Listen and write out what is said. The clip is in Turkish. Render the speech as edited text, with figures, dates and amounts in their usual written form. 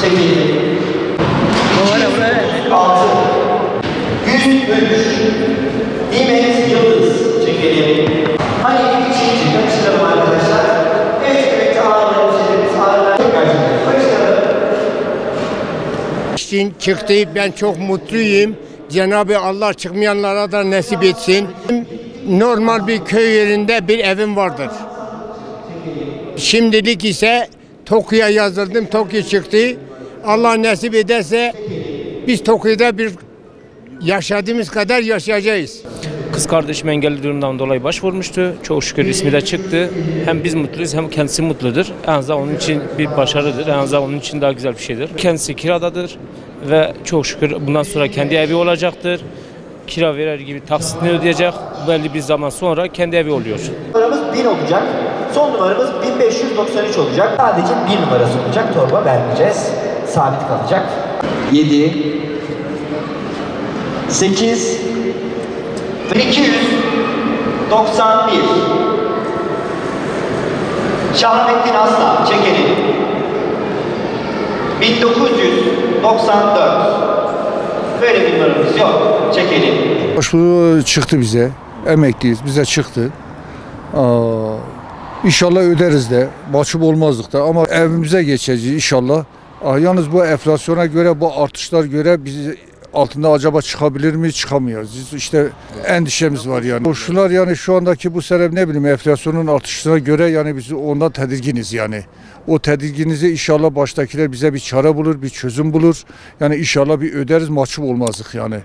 Çekelim. 6. 103. Nimet Yıldız. Çekelim. Hani ikinci karıştıralım arkadaşlar. Evet, ağırlarımız için çıktı. Ben çok mutluyum. Cenab-ı Allah çıkmayanlara da nasip etsin. Normal bir köy yerinde bir evim vardır. Şimdilik ise Tokyo'ya yazıldım. Tokyo çıktı. Allah nasip ederse biz Tokyo'da bir yaşadığımız kadar yaşayacağız. Kız kardeşim engelli durumdan dolayı başvurmuştu. Çok şükür ismi de çıktı. Hem biz mutluyuz hem kendisi mutludur. En azından onun için bir başarıdır. En azından onun için daha güzel bir şeydir. Kendisi kiradadır ve çok şükür bundan sonra kendi evi olacaktır. Kira verir gibi taksitini ödeyecek. Belli bir zaman sonra kendi evi oluyor. Numaramız 1000 olacak. Son numaramız 1593 olacak. Sadece 1 numarası olacak. Torba vermeyeceğiz. Sabit kalacak. 7 8 291 Şahmettin Aslan. Çekelim. 1994 Böyle bir numaramız yok. Çekelim. Başvuru çıktı bize. Emekliyiz. Bize çıktı. İnşallah öderiz de. Mahcup olmazdık da ama evimize geçeceğiz inşallah. Yalnız bu enflasyona göre, bu artışlar göre biz altında acaba çıkabilir mi? Çıkamıyoruz. İşte endişemiz var yani. Şunlar yani şu andaki bu sene ne bileyim enflasyonun artışına göre yani biz ondan tedirginiz yani. O tedirginizi inşallah baştakiler bize bir çare bulur, bir çözüm bulur. Yani inşallah bir öderiz, mahcup olmazdık yani.